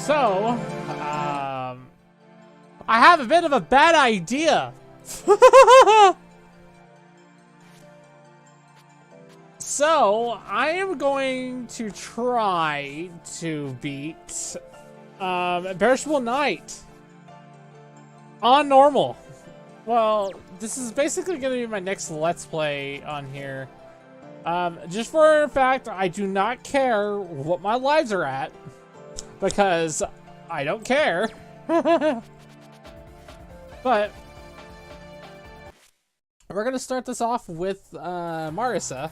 So, I have a bit of a bad idea. So, I am going to try to beat Imperishable Night on normal. Well, this is basically going to be my next Let's Play on here. Just for a fact, I do not care what my lives are at, because I don't care. But we're going to start this off with Marisa.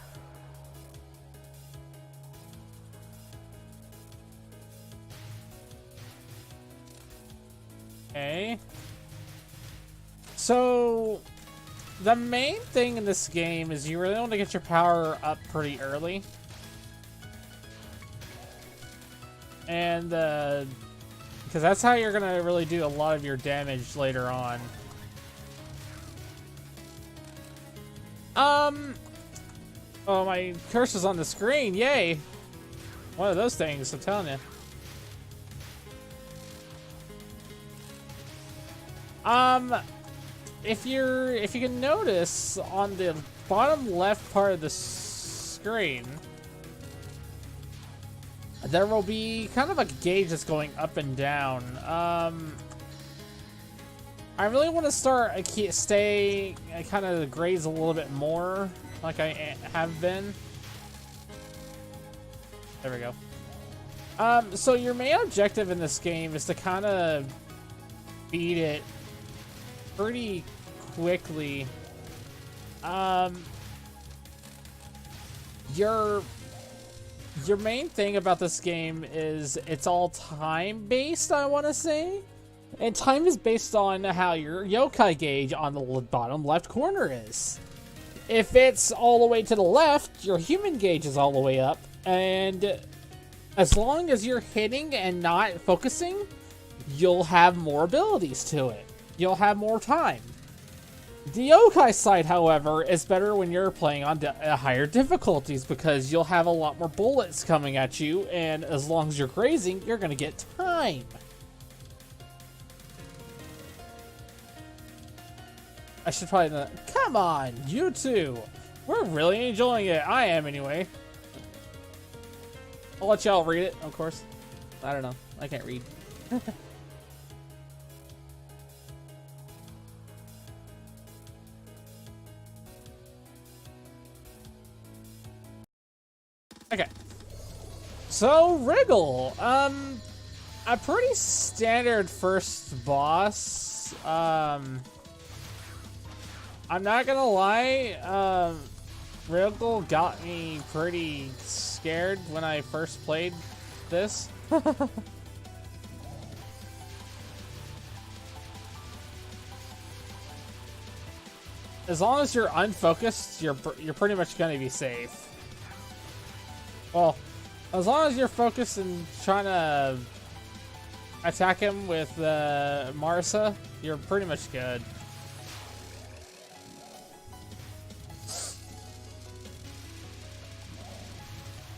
Okay. So, the main thing in this game is you really want to get your power up pretty early. And, because that's how you're going to really do a lot of your damage later on. Oh, my cursor's on the screen, yay! One of those things, I'm telling you. If you can notice on the bottom left part of the screen, there will be kind of a gauge that's going up and down. I really want to stay kind of grades a little bit more, like I have been. There we go. So your main objective in this game is to kind of beat it pretty quickly. Your main thing about this game is it's all time based, I want to say. And time is based on how your yokai gauge on the bottom left corner is. If it's all the way to the left, your human gauge is all the way up. And as long as you're hitting and not focusing, you'll have more abilities to it. You'll have more time. The yokai side, however, is better when you're playing on higher difficulties, because you'll have a lot more bullets coming at you, and as long as you're grazing, you're going to get time. I should probably not. Come on, you two. We're really enjoying it. I am, anyway. I'll let y'all read it, of course. I don't know. I can't read. Okay. So, Wriggle. A pretty standard first boss. I'm not gonna lie, Wriggle got me pretty scared when I first played this. As long as you're unfocused, you're pretty much gonna be safe. Well, as long as you're focused and trying to attack him with Marisa, you're pretty much good.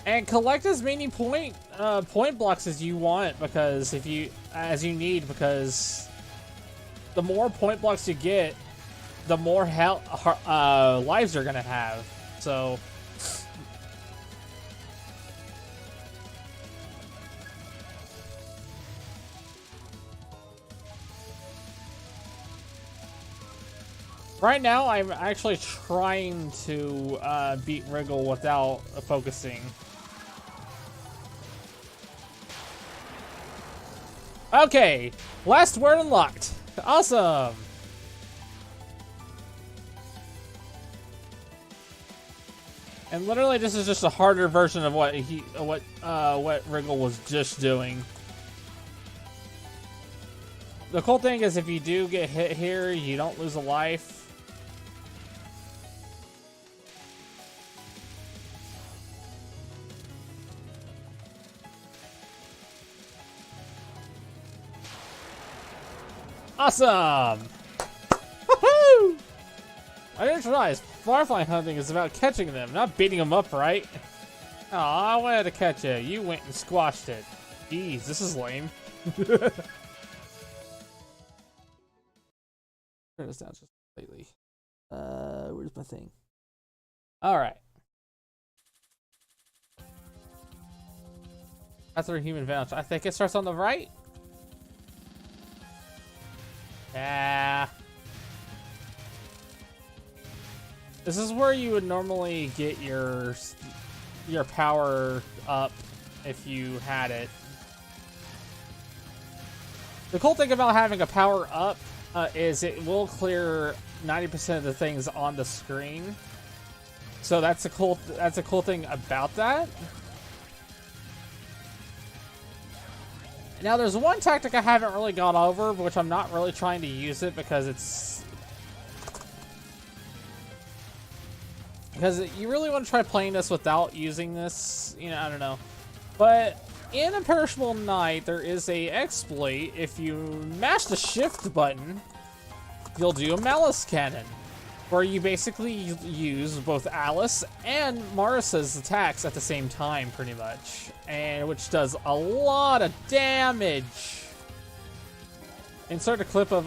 And collect as many point blocks as you want, because as you need, because the more point blocks you get, the more lives you're gonna have. So. Right now, I'm actually trying to beat Wriggle without focusing. Okay, last word unlocked. Awesome. And literally, this is just a harder version of what Wriggle was just doing. The cool thing is, if you do get hit here, you don't lose a life. Awesome! Woohoo! I didn't realize firefly hunting is about catching them, not beating them up, right? Aw, I wanted to catch it. You went and squashed it. Jeez, this is lame. Turn this down just slightly. Where's my thing? All right. That's our human advantage. I think it starts on the right. Yeah. This is where you would normally get your power up if you had it. The cool thing about having a power up is it will clear 90% of the things on the screen. So that's a cool thing about that. Now there's one tactic I haven't really gone over, which I'm not really trying to use it because you really want to try playing this without using this, you know, I don't know. But in Imperishable Night, there is a exploit. If you mash the shift button, you'll do a Malice Cannon, where you basically use both Alice and Marisa's attacks at the same time, pretty much, and which does a lot of damage. Insert a clip of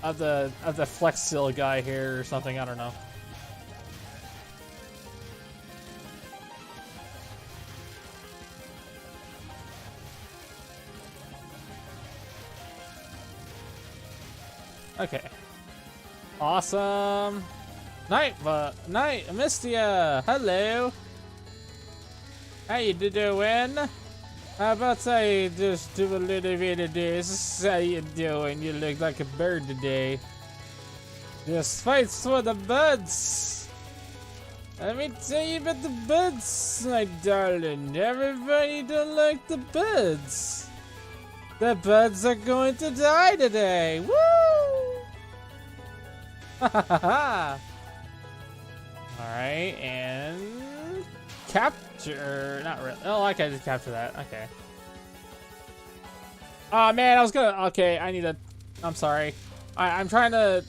the Flex Seal guy here or something. I don't know. Okay. Awesome. Night, Mistia. Hello. How you doing? How about I just do a little bit of this? How you doing? You look like a bird today. This fight's for the birds. Let me tell you about the birds, my darling. Everybody don't like the birds. The birds are going to die today. Woo! Alright, and capture. Not really. Oh, okay, just capture that. Okay. Oh man, I was gonna. Okay, I need to. I'm sorry. I'm trying to.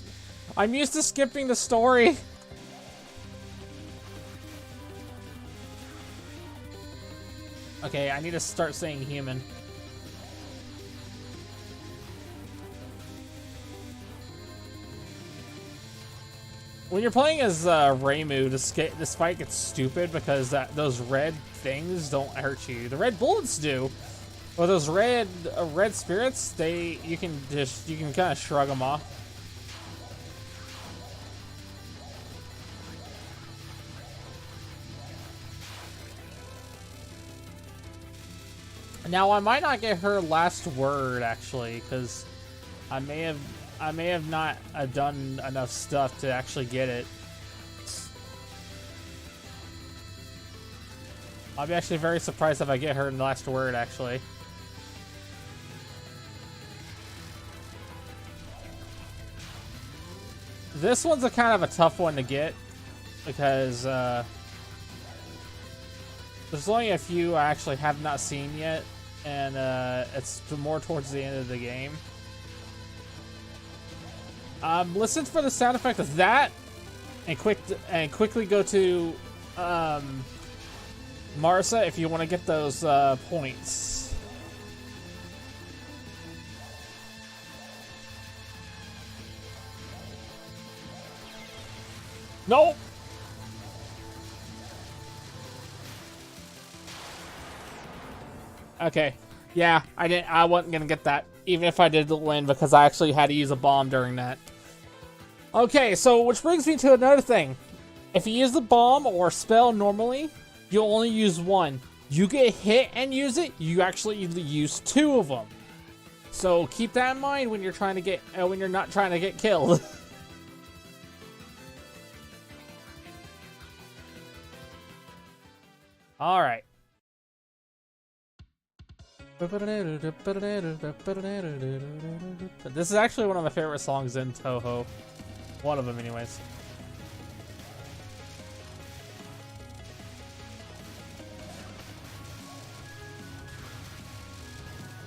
I'm used to skipping the story. Okay, I need to start saying human. When you're playing as Reimu, this fight gets stupid because those red things don't hurt you. The red bullets do, but those red spirits, you can kind of shrug them off. Now I might not get her last word actually, because I may have not done enough stuff to actually get it. I'll be actually very surprised if I get her last word, actually. This one's a kind of a tough one to get, because there's only a few I actually have not seen yet, and it's more towards the end of the game. Listen for the sound effect of that, and quickly go to Marisa if you want to get those points. Nope. Okay. Yeah, I wasn't gonna get that, even if I did win, because I actually had to use a bomb during that. Okay, so which brings me to another thing. If you use the bomb or spell normally, you only use one. You get hit and use it, you actually use two of them. So keep that in mind when you're trying to get when you're not trying to get killed. All right. This is actually one of my favorite songs in Touhou. One of them, anyways.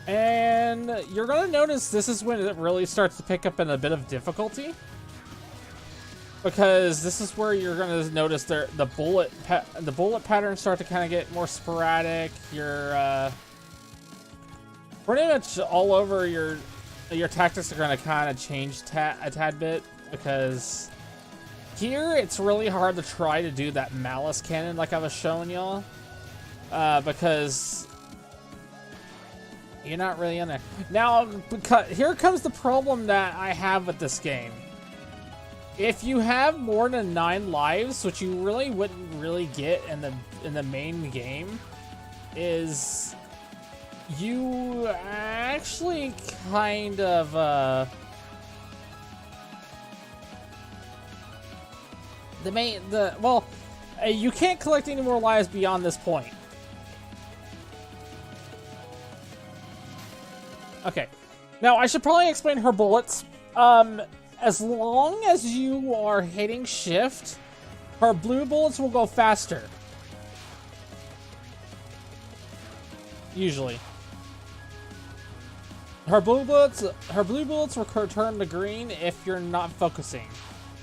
And you're gonna notice this is when it really starts to pick up in a bit of difficulty, because this is where you're gonna notice the bullet patterns start to kind of get more sporadic. Pretty much all over your tactics are going to kind of change a tad bit, because here it's really hard to try to do that malice cannon like I was showing y'all, because you're not really in there. Now, because here comes the problem that I have with this game. If you have more than 9 lives, which you really wouldn't really get in the main game, is you actually kind of you can't collect any more lives beyond this point. Okay, now I should probably explain her bullets. As long as you are hitting shift, her blue bullets will go faster. Usually. Her blue bullets will turn to green if you're not focusing.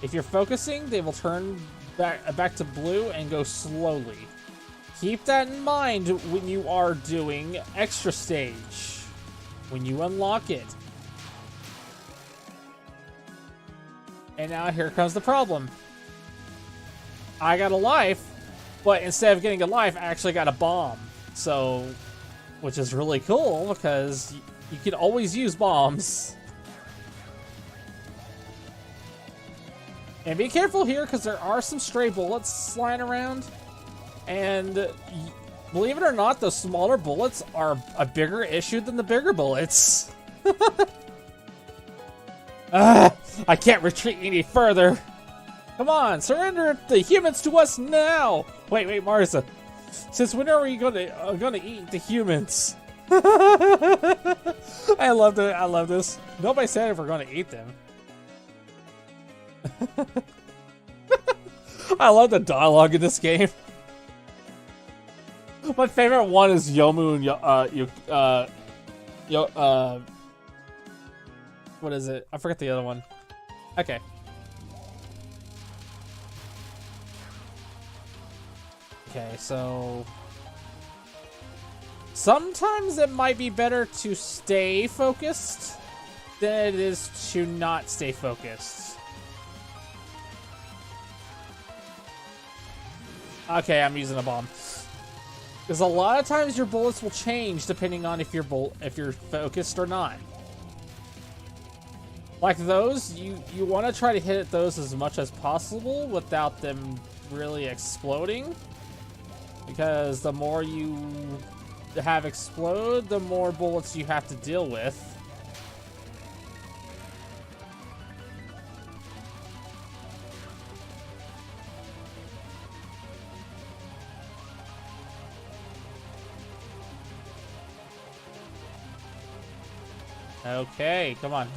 If you're focusing, they will turn back to blue and go slowly. Keep that in mind when you are doing extra stage, when you unlock it. And now here comes the problem. I got a life, but instead of getting a life, I actually got a bomb. So, which is really cool because you can always use bombs. And be careful here because there are some stray bullets flying around. And believe it or not, the smaller bullets are a bigger issue than the bigger bullets. I can't retreat any further. Come on, surrender the humans to us now. Wait, Marissa. Since when are we gonna eat the humans? I love this. Nobody said if we're gonna eat them. I love the dialogue in this game. My favorite one is Yomu and what is it? I forgot the other one. Okay. Okay, so sometimes it might be better to stay focused than it is to not stay focused. Okay, I'm using a bomb. Because a lot of times your bullets will change depending on if you're focused or not. Like those, you want to try to hit those as much as possible without them really exploding. Because the more you have explode, the more bullets you have to deal with. Okay, come on.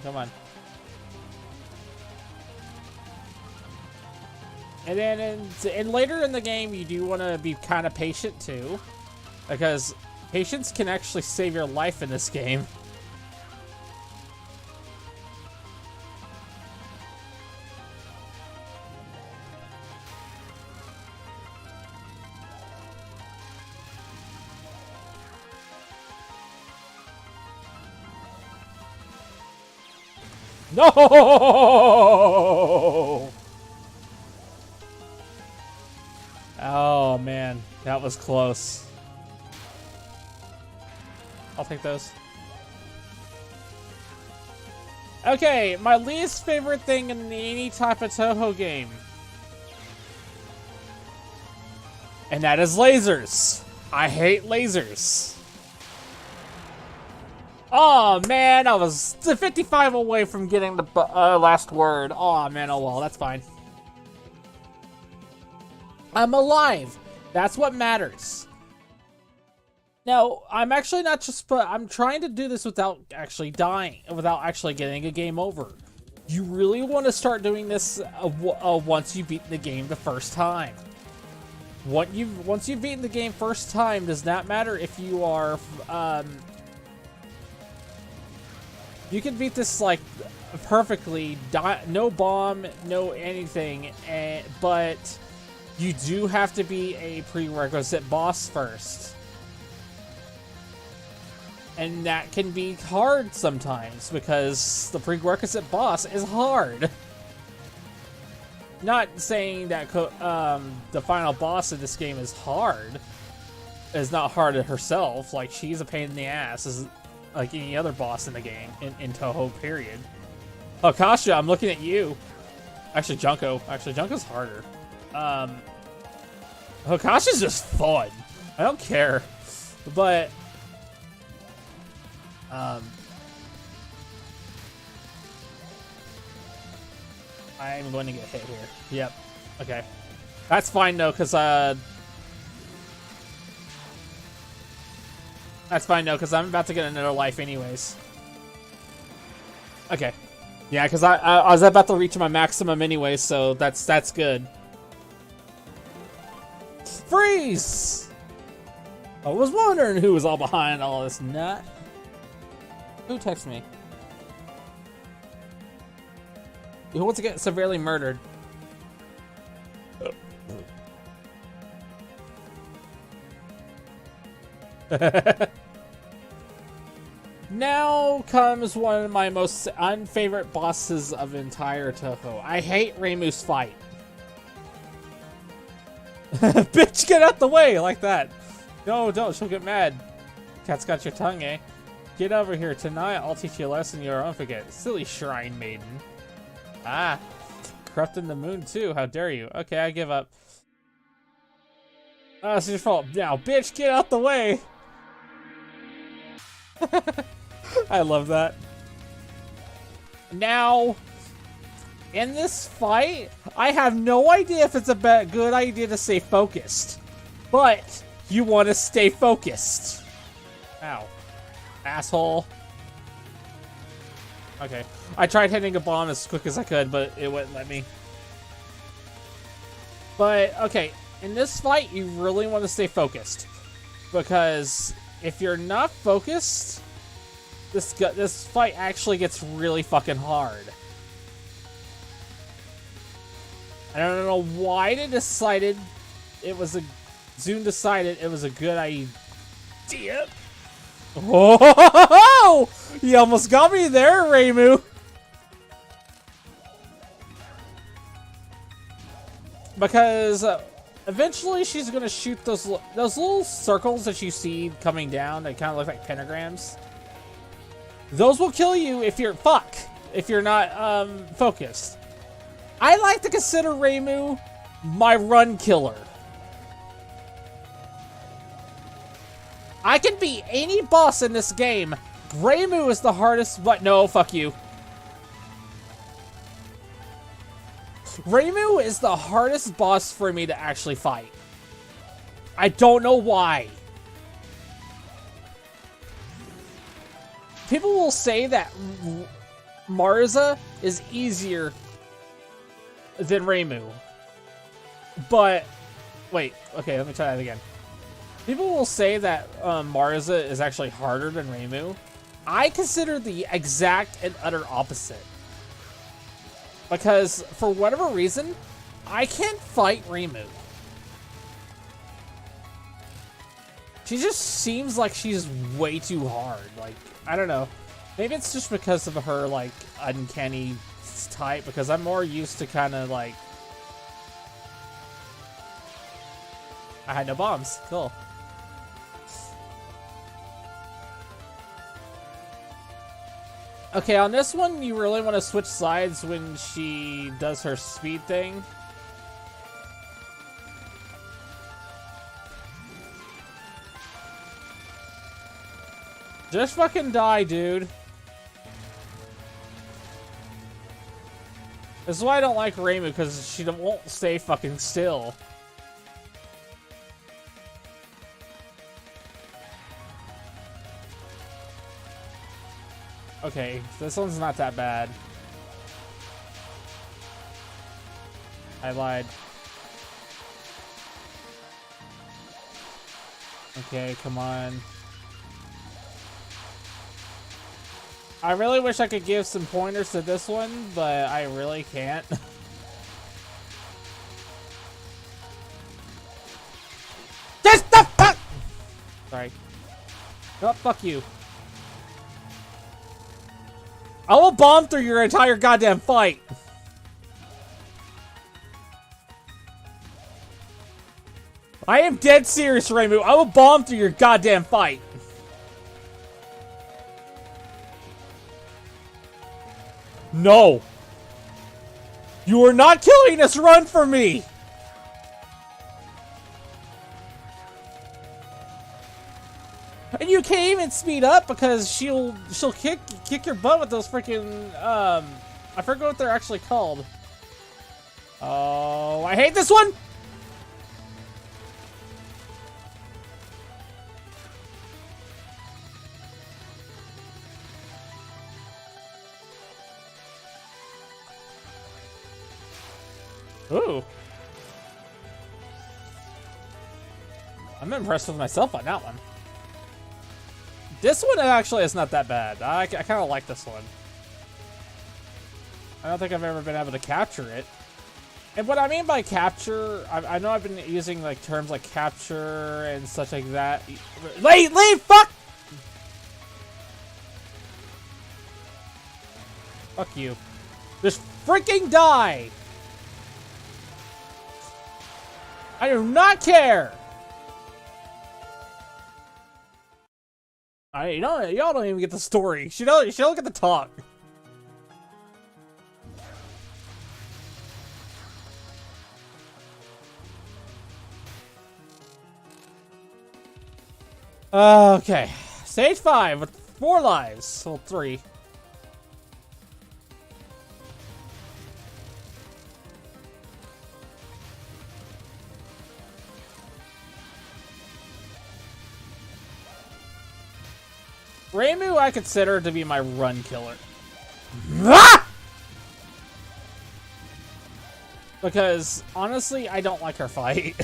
And then and later in the game, you do want to be kind of patient too, because patience can actually save your life in this game. No! Oh man, that was close. I'll take those. Okay, my least favorite thing in any type of Touhou game. And that is lasers. I hate lasers. Oh man, I was 55 away from getting the last word. Oh man, oh well, that's fine. I'm alive. That's what matters. Now, I'm actually not just, but I'm trying to do this without actually dying, without actually getting a game over. You really want to start doing this once you beat the game the first time. Once you've beaten the game first time, does not matter if you are, you can beat this like perfectly, no bomb, no anything, but you do have to be a prerequisite boss first. And that can be hard sometimes because the prerequisite boss is hard. Not saying that the final boss of this game is hard. Is not hard herself. Like, she's a pain in the ass as like any other boss in the game in Touhou, period. Oh, Kasha, I'm looking at you. Actually, Junko. Actually, Junko's harder. Kasha's just fun. I don't care. But I'm going to get hit here. Yep. Okay. That's fine though, because that's fine though, because I'm about to get another life anyways. Okay. Yeah, because I was about to reach my maximum anyways, so that's good. Freeze! I was wondering who was all behind all this nut. Who texted me? Who wants to get severely murdered? Now comes one of my most unfavorite bosses of entire Touhou. I hate Reimu's fight. Bitch, get out the way like that. No, don't. She'll get mad. Cat's got your tongue, eh? Get over here. Tonight, I'll teach you a lesson you won't forget. Silly shrine maiden. Ah. Corrupting the moon, too. How dare you? Okay, I give up. Oh, it's your fault. Now, bitch, get out the way. I love that. Now, in this fight, I have no idea if it's a good idea to stay focused. But you want to stay focused. Ow. Asshole. Okay. I tried hitting a bomb as quick as I could, but it wouldn't let me. But, okay. In this fight, you really want to stay focused. Because if you're not focused, this fight actually gets really fucking hard. I don't know why they decided Zune decided it was a good idea. Oh, you almost got me there, Reimu. Because eventually she's gonna shoot those little circles that you see coming down that kind of look like pentagrams. Those will kill you if you're not focused. I like to consider Reimu my run killer. I can beat any boss in this game. Reimu is the hardest, but no, fuck you. Reimu is the hardest boss for me to actually fight. I don't know why. People will say that Marza is easier than Reimu. But, wait, okay, let me try that again. People will say that Marza is actually harder than Reimu. I consider the exact and utter opposite. Because, for whatever reason, I can't fight Reimu. She just seems like she's way too hard. Like, I don't know. Maybe it's just because of her, like, uncanny type. Because I'm more used to kind of, like... I had no bombs. Cool. Okay, on this one, you really want to switch sides when she does her speed thing. Just fucking die, dude. This is why I don't like Reimu, because she won't stay fucking still. Okay, this one's not that bad. I lied. Okay, come on. I really wish I could give some pointers to this one, but I really can't. This the fuck! Sorry. Oh, fuck you. I will bomb through your entire goddamn fight. I am dead serious, Reimu. I will bomb through your goddamn fight. No. You are not killing this run for me. And you can't even speed up because she'll kick your butt with those freaking I forget what they're actually called. Oh, I hate this one. Ooh. I'm impressed with myself on that one. This one actually is not that bad. I kind of like this one. I don't think I've ever been able to capture it. And what I mean by capture, I know I've been using like terms like capture and such like that. Leave! Fuck! Fuck you. Just freaking die! I do not care! Y'all don't even get the story. She don't get the talk. Okay. Stage 5 with 4 lives. Well, 3. Reimu I consider to be my run killer. Ah! Because, honestly, I don't like her fight.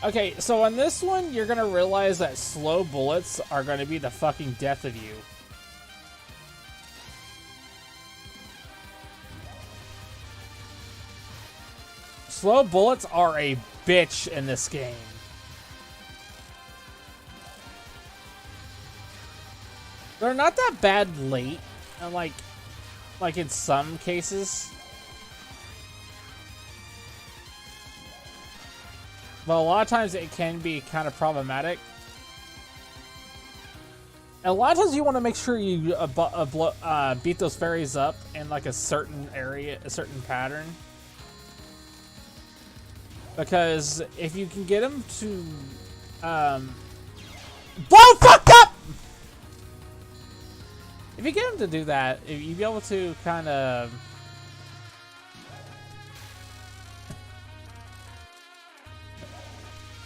Okay, so on this one, you're gonna realize that slow bullets are gonna be the fucking death of you. Slow bullets are a bitch in this game. They're not that bad late, and like in some cases. But a lot of times it can be kind of problematic. And a lot of times you want to make sure you beat those fairies up in like a certain area, a certain pattern. Because if you can get them to blow fuck up! If you get him to do that, you'd be able to kind of...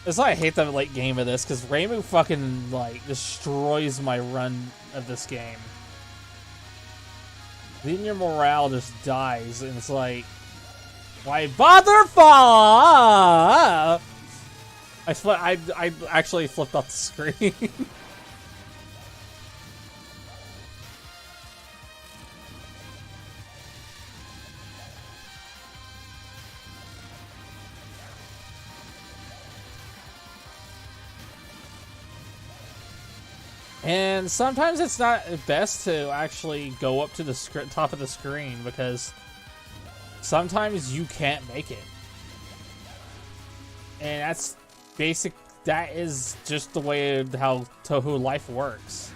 That's why I hate the late game of this, because Reimu fucking, like, destroys my run of this game. Then your morale just dies, and it's like... Why bother fall? I actually flipped off the screen. And sometimes it's not best to actually go up to the top of the screen because sometimes you can't make it. And that's basic. That is just the way of how Touhou life works.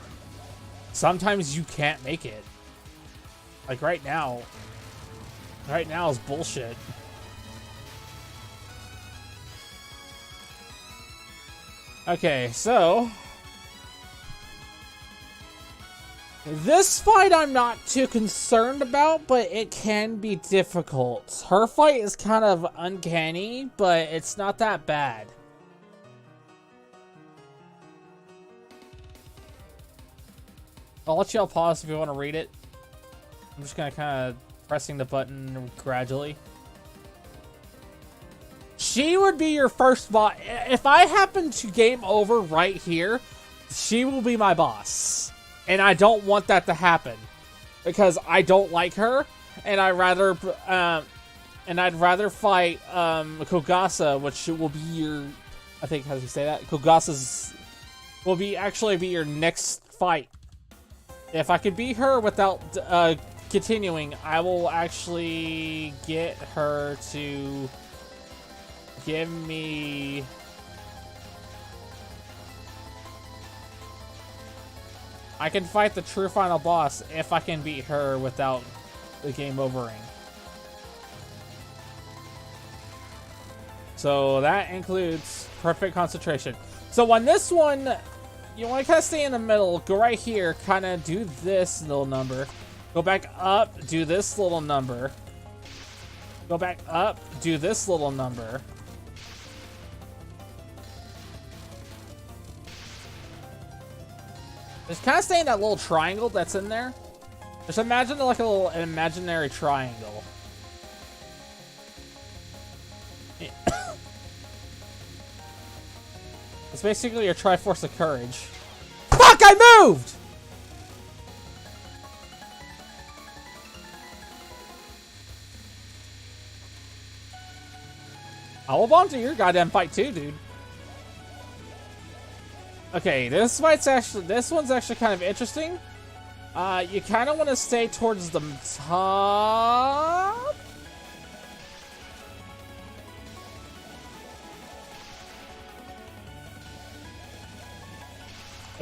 Sometimes you can't make it. Like right now. Right now is bullshit. Okay, so... This fight I'm not too concerned about, but it can be difficult. Her fight is kind of uncanny, but it's not that bad. I'll let y'all pause if you want to read it. I'm just gonna kind of pressing the button gradually. She would be your first boss. If I happen to game over right here, she will be my boss. And I don't want that to happen because I don't like her, and I'd rather fight Kogasa, which will be your, I think, how do you say that? Kogasa's will be actually be your next fight. If I could beat her without continuing, I will actually get her to give me... I can fight the true final boss if I can beat her without the game overing. So that includes perfect concentration. So on this one, you want to kind of stay in the middle. Go right here, kind of do this little number. Go back up, do this little number. Go back up, do this little number. Just kind of stay in that little triangle that's in there. Just imagine like an imaginary triangle. It's basically your Triforce of Courage. Fuck, I moved! I will bomb to your goddamn fight too, dude. Okay, this one's actually kind of interesting. You kind of want to stay towards the top.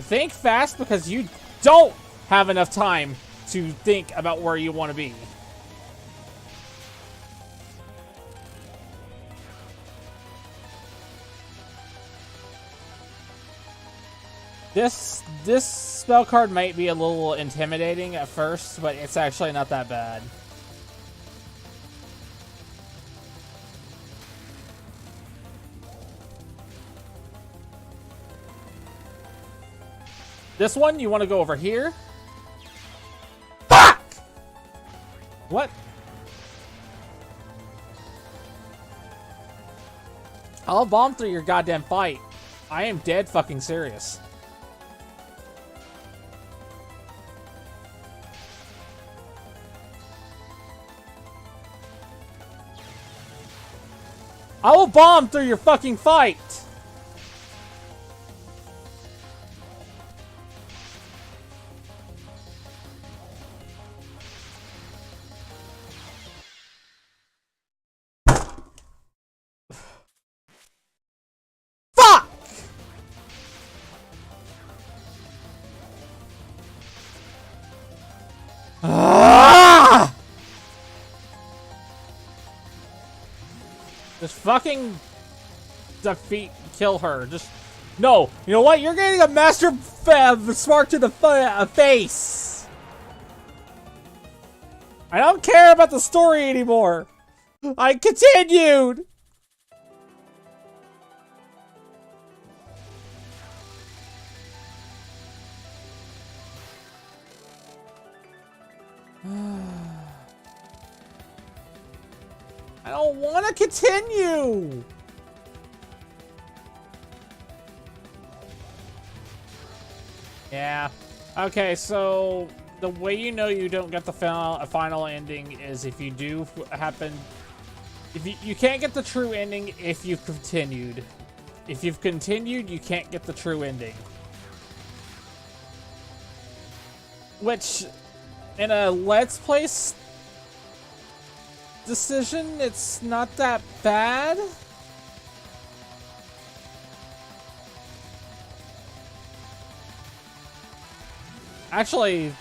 Think fast because you don't have enough time to think about where you want to be. This spell card might be a little intimidating at first, but it's actually not that bad. This one, you want to go over here. Fuck! What? I'll bomb through your goddamn fight. I am dead fucking serious. I will bomb through your fucking fight! Fuck! Ah! Just fucking kill her. Just, no. You know what? You're getting a master spark to the face. I don't care about the story anymore. I continued. I don't want to continue. Yeah. Okay, so the way you know you don't get the final ending is if you do happen... If you can't get the true ending if you've continued. If you've continued, you can't get the true ending. Which, in a Let's Play decision, it's not that bad. Actually,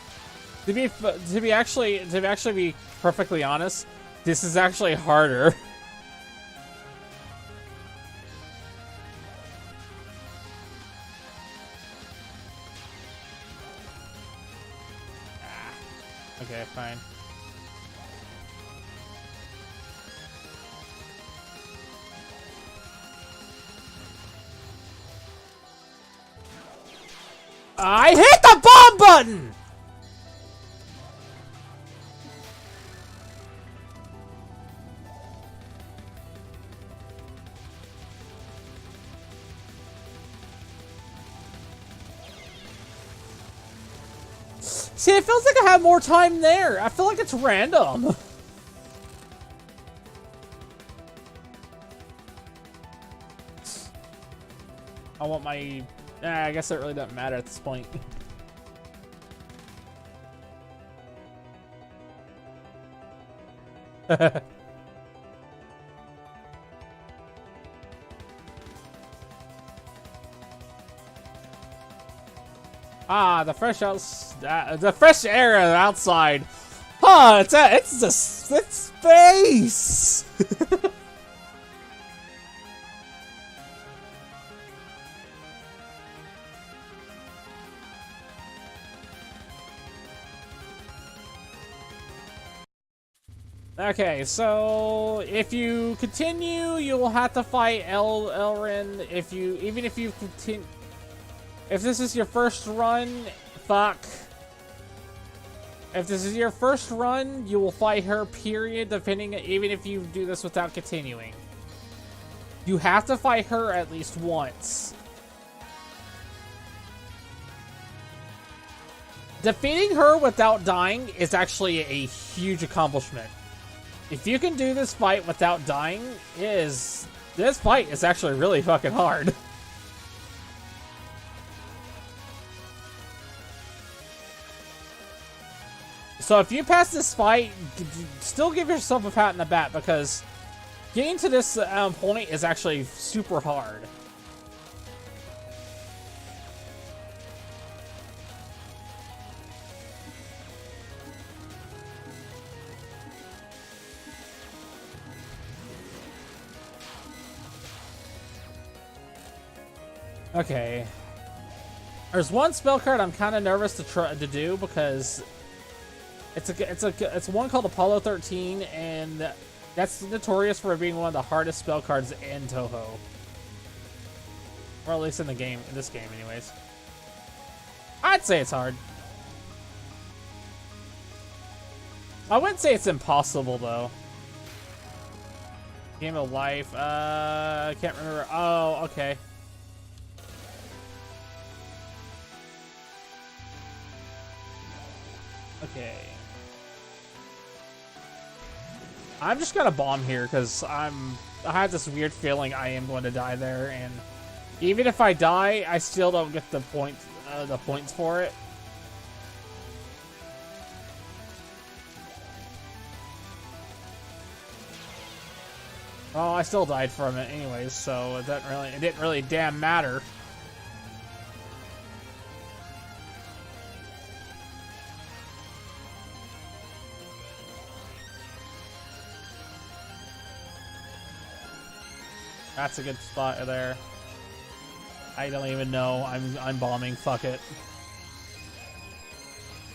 to actually be perfectly honest, this is actually harder. Okay, fine. I hit the bomb button! See, it feels like I have more time there. I feel like it's random. I want my... I guess it really doesn't matter at this point. Ah, the fresh air outside. Huh, it's space. Okay, so if you continue, you will have to fight Elrin. Even if you continue, if this is your first run, fuck. If this is your first run, you will fight her, period, even if you do this without continuing. You have to fight her at least once. Defeating her without dying is actually a huge accomplishment. If you can do this fight without dying, this fight is actually really fucking hard. So if you pass this fight, still give yourself a pat on the back, because getting to this point is actually super hard. Okay. There's one spell card I'm kind of nervous to do, because it's one called Apollo 13, and that's notorious for being one of the hardest spell cards in Touhou. Or at least in this game anyways. I'd say it's hard. I wouldn't say it's impossible though. Game of Life, I can't remember. Oh, okay. Okay. I'm just gonna bomb here because I have this weird feeling I am going to die there, and even if I die, I still don't get the points for it. Oh, I still died from it anyways, so it didn't really damn matter. That's a good spot there. I don't even know. I'm bombing. Fuck it.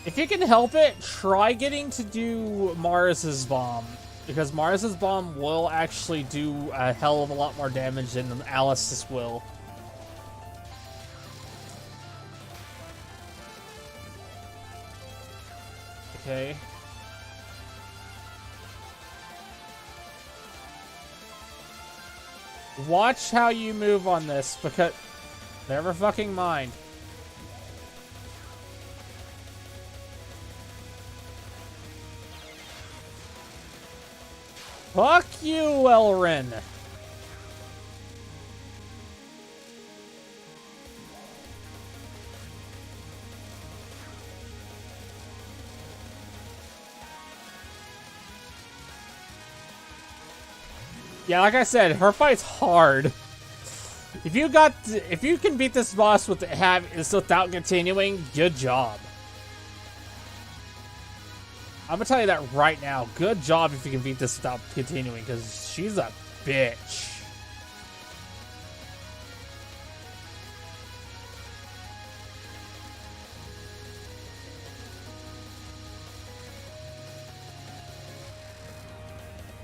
If you can help it, try getting to do Mars's bomb, because Mars's bomb will actually do a hell of a lot more damage than Alice's will. Okay. Watch how you move on this, because never fucking mind. Fuck you, Elrin. Yeah, like I said, her fight's hard. If you can beat this boss without continuing, good job. I'm gonna tell you that right now. Good job if you can beat this without continuing, because she's a bitch.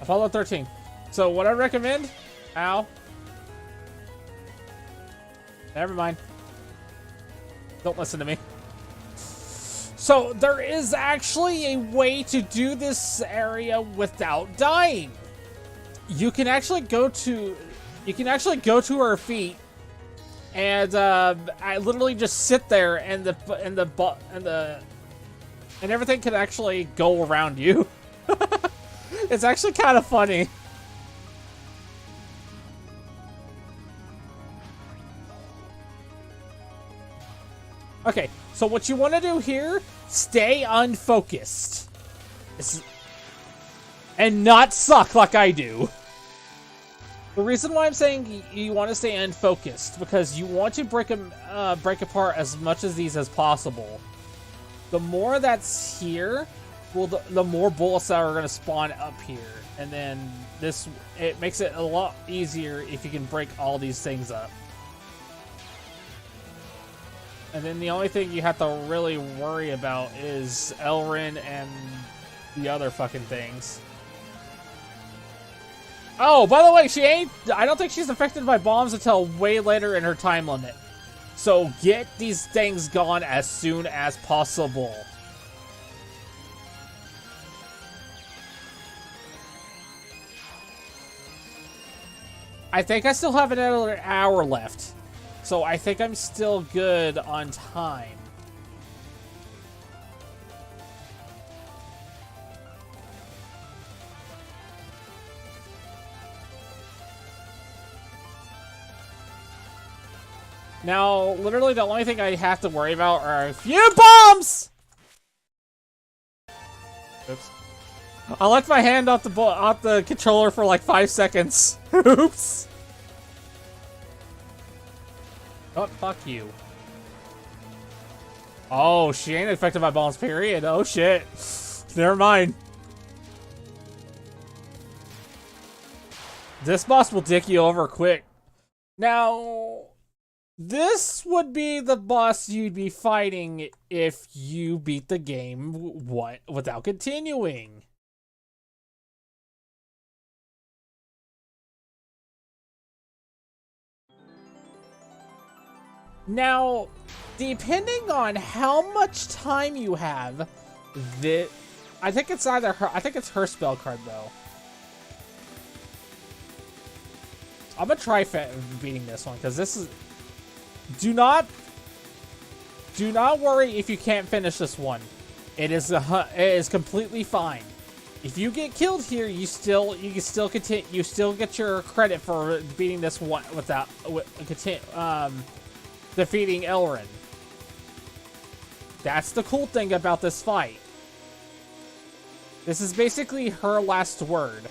Apollo 13. So what I recommend, ow. Never mind. Don't listen to me. So there is actually a way to do this area without dying. You can actually go to her feet, and I literally just sit there, and everything can actually go around you. It's actually kind of funny. Okay, so what you want to do here, stay unfocused. and not suck like I do. The reason why I'm saying you want to stay unfocused, because you want to break apart as much of these as possible. The more that's here, well, the more bullets that are going to spawn up here. And then it makes it a lot easier if you can break all these things up. And then the only thing you have to really worry about is Elrin and the other fucking things. Oh, by the way, I don't think she's affected by bombs until way later in her time limit. So get these things gone as soon as possible. I think I still have another hour left. So I think I'm still good on time. Now, literally the only thing I have to worry about are a few bombs! Oops. I left my hand off the controller for like 5 seconds. Oops. Oh, fuck you. Oh, she ain't affected by bombs, period. Oh, shit. Never mind. This boss will dick you over quick. Now, this would be the boss you'd be fighting if you beat the game without continuing. Now, depending on how much time you have, I think it's either her. I think it's her spell card though. I'm gonna try beating this one because this is. Do not worry if you can't finish this one. It is completely fine. If you get killed here, you can still continue. You still get your credit for beating this one without defeating Elrin. That's the cool thing about this fight. This is basically her last word.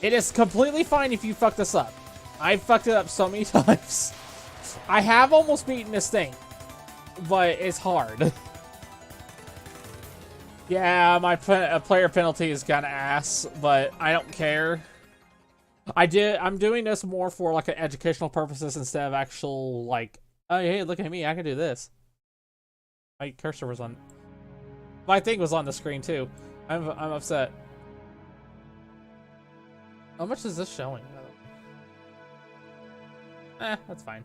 It is completely fine if you fuck this up. I've fucked it up so many times. I have almost beaten this thing, but it's hard. Yeah, my player penalty is kind of ass, but I don't care. I'm doing this more for like educational purposes instead of actual like, oh hey, look at me, I can do this. My cursor was on. My thing was on the screen too. I'm upset. How much is this showing? That's fine.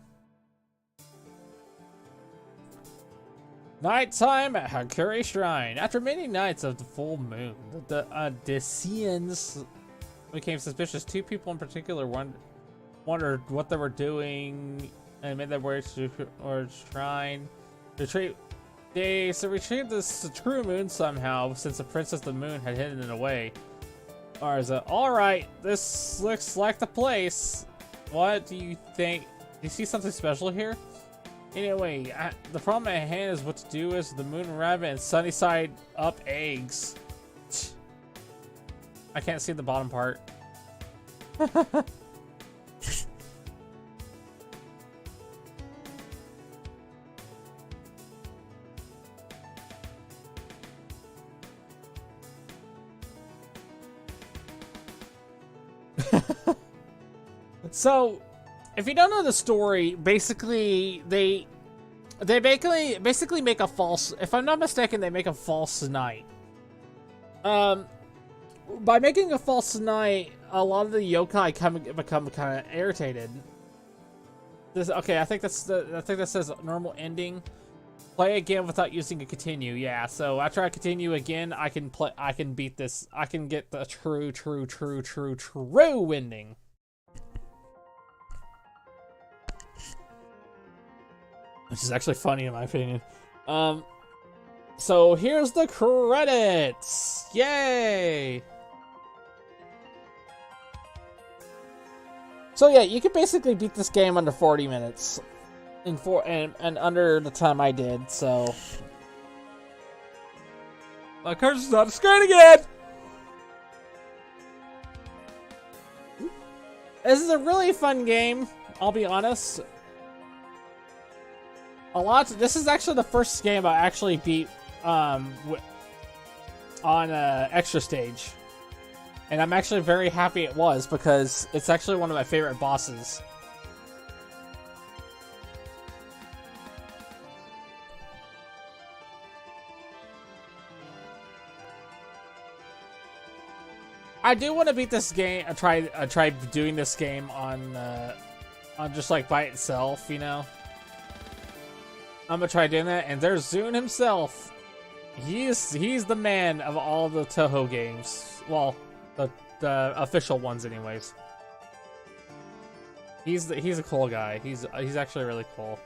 Nighttime at Hakuri Shrine. After many nights of the full moon, the Decians became suspicious. 2 people in particular wondered what they were doing and made their way to the shrine. They retrieved the true moon somehow, since the Princess of the Moon had hidden it away. Or is it, alright, this looks like the place. What do you think? Do you see something special here? Anyway, the problem at hand is what to do is the moon rabbit and sunny side up eggs. I can't see the bottom part. So, if you don't know the story, basically they basically make a false. If I'm not mistaken, they make a false knight. By making a false knight, a lot of the yokai become kind of irritated. Okay, I think that says normal ending. Play again without using a continue. Yeah, so after I continue again, I can beat this. I can get the true ending. Which is actually funny in my opinion. So here's the credits. Yay! So yeah, you can basically beat this game under 40 minutes. And under the time I did, so My cursor's on the screen again! This is a really fun game, I'll be honest. This is actually the first game I actually beat on extra stage. And I'm actually very happy it was, because it's actually one of my favorite bosses. I do want to beat this game. I tried doing this game on just like by itself, you know. I'm gonna try doing that, and there's Zune himself. He's the man of all the Touhou games. Well, the official ones, anyways. He's a cool guy. He's actually really cool.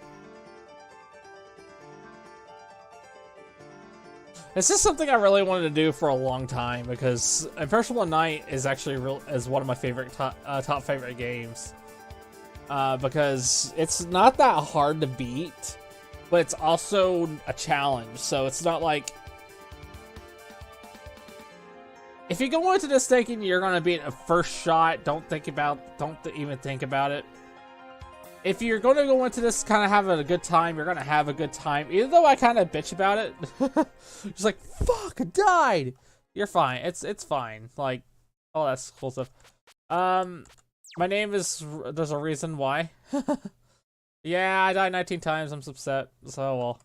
This is something I really wanted to do for a long time, because Imperishable Night is actually one of my favorite top favorite games. Because it's not that hard to beat, but it's also a challenge. So it's not like, if you go into this thinking you're gonna beat a first shot, don't even think about it. If you're gonna go into this kind of having a good time, you're gonna have a good time. Even though I kind of bitch about it, just like, fuck, I died. You're fine. It's fine. Like, oh, that's cool stuff. My name is. There's a reason why. Yeah, I died 19 times. I'm upset. So well.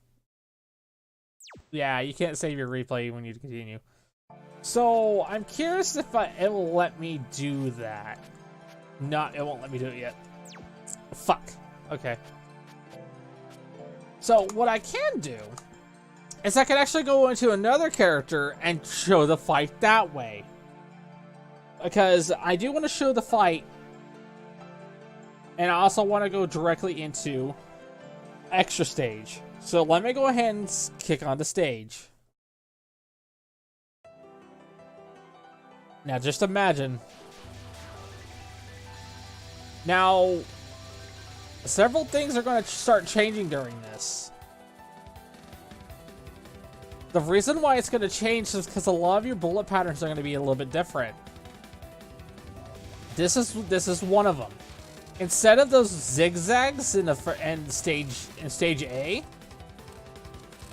Yeah, you can't save your replay when you continue. So I'm curious if it will let me do that. It won't let me do it yet. Fuck. Okay. So what I can do is I can actually go into another character and show the fight that way. Because I do want to show the fight, and I also want to go directly into extra stage. So let me go ahead and kick on the stage. Now just imagine. Now, several things are going to start changing during this. The reason why it's going to change is because a lot of your bullet patterns are going to be a little bit different. This is one of them. Instead of those zigzags in stage A,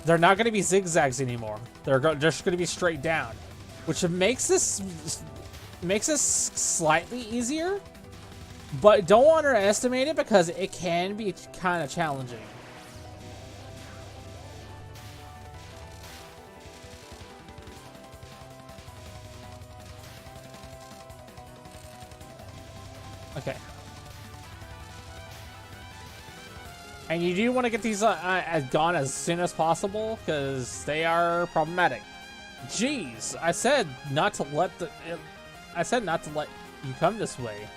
they're not going to be zigzags anymore. They're just going to be straight down, which makes this slightly easier. But don't underestimate it, because it can be kind of challenging. Okay. And you do want to get these gone as soon as possible, because they are problematic. Jeez, I said not to let you come this way.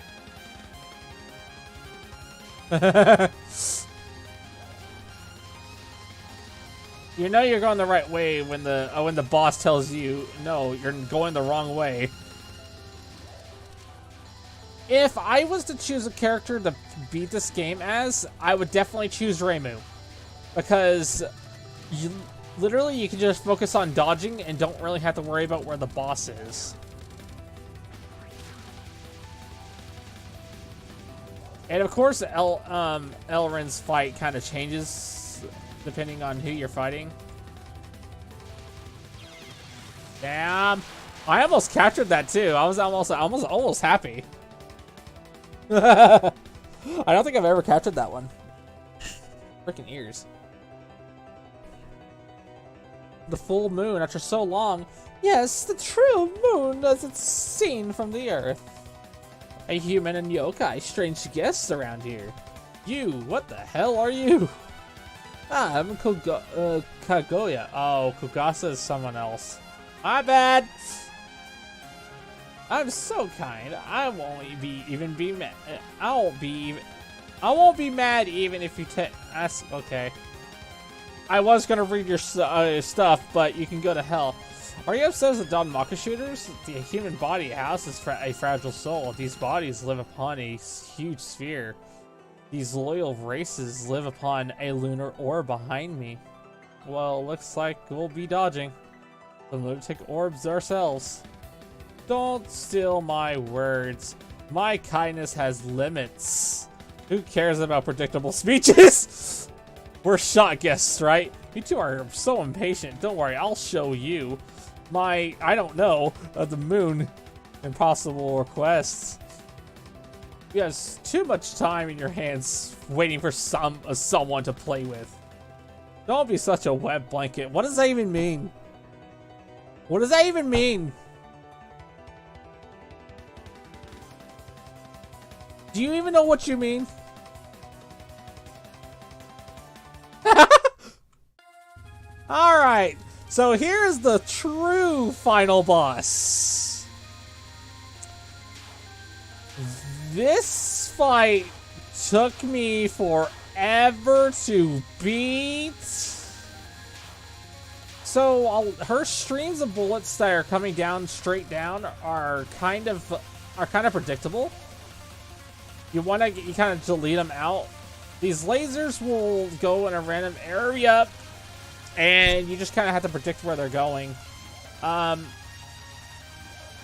You know you're going the right way when the boss tells you no, you're going the wrong way. If I was to choose a character to beat this game as, I would definitely choose Reimu, because you can just focus on dodging and don't really have to worry about where the boss is. And of course, Elrin's fight kind of changes depending on who you're fighting. Damn! I almost captured that too. I was almost happy. I don't think I've ever captured that one. Freaking ears. The full moon after so long. Yes, the true moon as it's seen from the earth. A human and yokai, strange guests around here. You, what the hell are you? Ah, I'm Kagoya. Oh, Kugasa is someone else. My bad. I'm so kind. I won't be mad. I won't be mad even if you ask. Okay. I was gonna read your stuff, but you can go to hell. Are you obsessed with Danmaku shooters? The human body houses a fragile soul. These bodies live upon a huge sphere. These loyal races live upon a lunar orb behind me. Well, looks like we'll be dodging. The lunatic orbs ourselves. Don't steal my words. My kindness has limits. Who cares about predictable speeches? We're shot guests, right? You two are so impatient. Don't worry, I'll show you. I don't know, the moon. Impossible requests. You have too much time in your hands waiting for someone to play with. Don't be such a wet blanket. What does that even mean? What does that even mean? Do you even know what you mean? Alright, so here's the true final boss. This fight took me forever to beat. So her streams of bullets that are coming down straight down are kind of predictable. You kind of delete them out. These lasers will go in a random area, and you just kind of have to predict where they're going.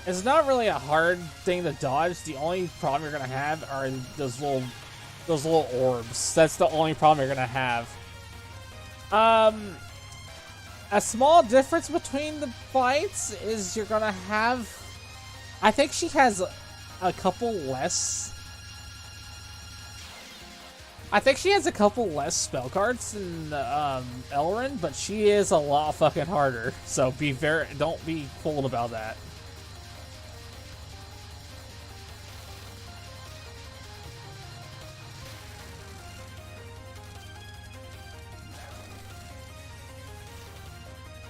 It's not really a hard thing to dodge. The only problem you're gonna have are those little orbs. That's the only problem you're gonna have. A small difference between the fights is you're gonna have. I think she has a couple less. I think she has a couple less spell cards than Elrin, but she is a lot fucking harder. So don't be fooled about that.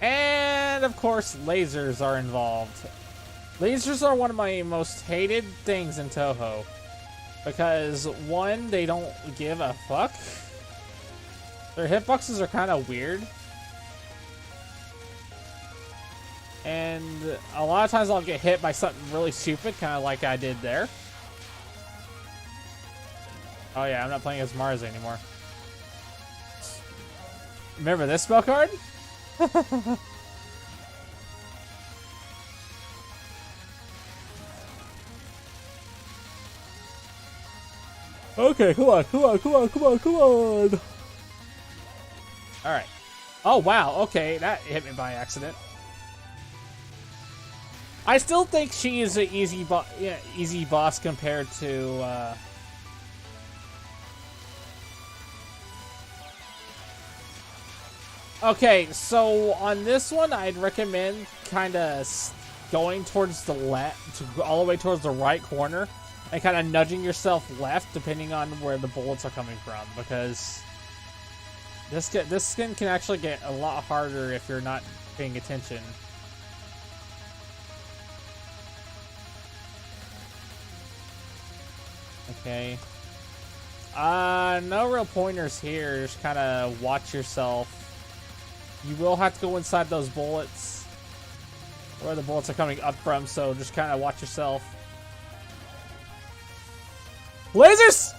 And of course, lasers are involved. Lasers are one of my most hated things in Touhou. Because, one, they don't give a fuck. Their hitboxes are kind of weird. And a lot of times I'll get hit by something really stupid, kind of like I did there. Oh yeah, I'm not playing as Mars anymore. Remember this spell card? Okay, come on. Alright. Oh, wow. Okay, that hit me by accident. I still think she is an easy boss compared to, Okay, so on this one, I'd recommend kind of going towards the left, all the way towards the right corner. And kind of nudging yourself left, depending on where the bullets are coming from, because this skin can actually get a lot harder if you're not paying attention. Okay. No real pointers here. Just kind of watch yourself. You will have to go inside those bullets, where the bullets are coming up from. So just kind of watch yourself. Lasers!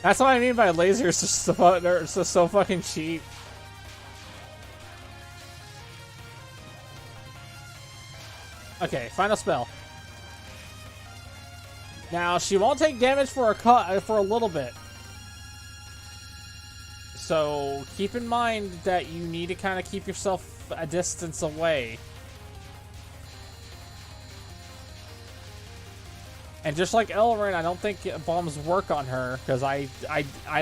That's what I mean by lasers. They're just so fucking cheap. Okay, final spell. Now she won't take damage for a little bit. So keep in mind that you need to kind of keep yourself a distance away. And just like Elrin, I don't think bombs work on her, because I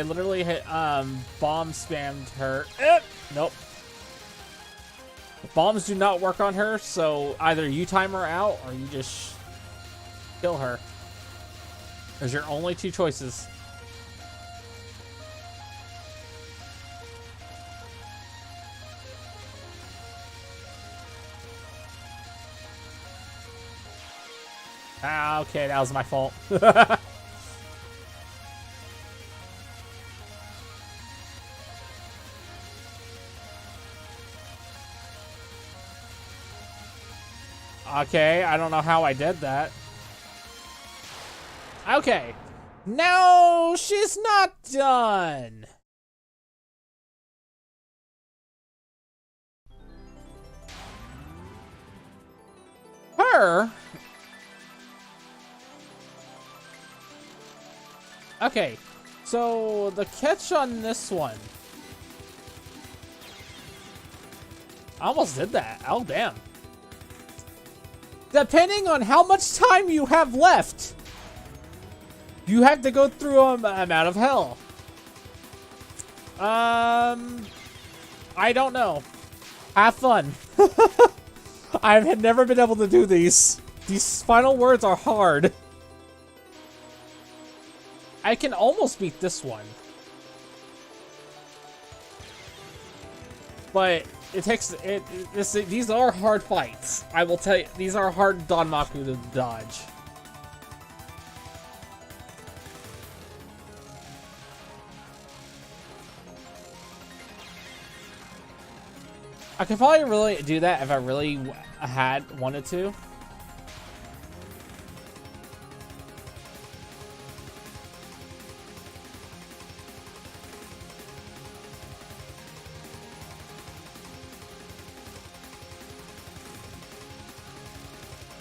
literally hit bomb spammed her. Nope. Bombs do not work on her, so either you time her out or you just kill her. There's your only two choices. Ah, okay, that was my fault. Okay, I don't know how I did that. Okay. No, she's not done. her... Okay, so the catch on this one... I almost did that. Oh, damn. Depending on how much time you have left, you have to go through an amount of hell. I don't know. Have fun. I have never been able to do these. These final words are hard. I can almost beat this one. But it takes these are hard fights. I will tell you, these are hard Danmaku to dodge. I could probably really do that if I really wanted to.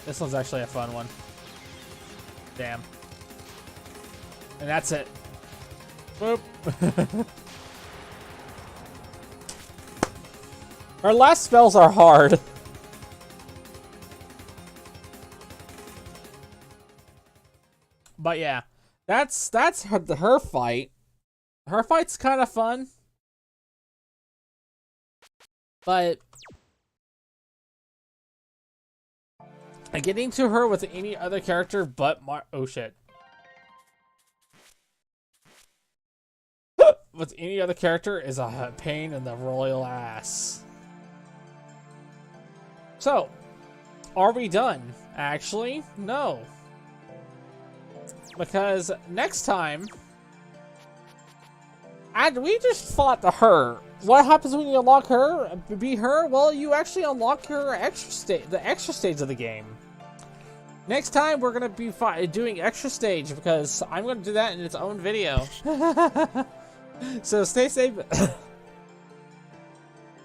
This one's actually a fun one. Damn. And that's it. Boop. Our last spells are hard. But yeah, that's her fight. Her fight's kind of fun. But getting to her with any other character but oh shit. With any other character is a pain in the royal ass. So, are we done? Actually, no. Because next time, we just fought her. What happens when you unlock her? Be her? Well, you actually unlock her the extra stage of the game. Next time, we're gonna be doing extra stage because I'm gonna do that in its own video. So stay safe.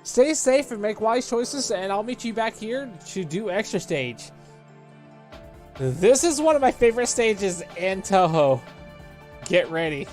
Stay safe and make wise choices, and I'll meet you back here to do extra stage. This is one of my favorite stages in Touhou. Get ready.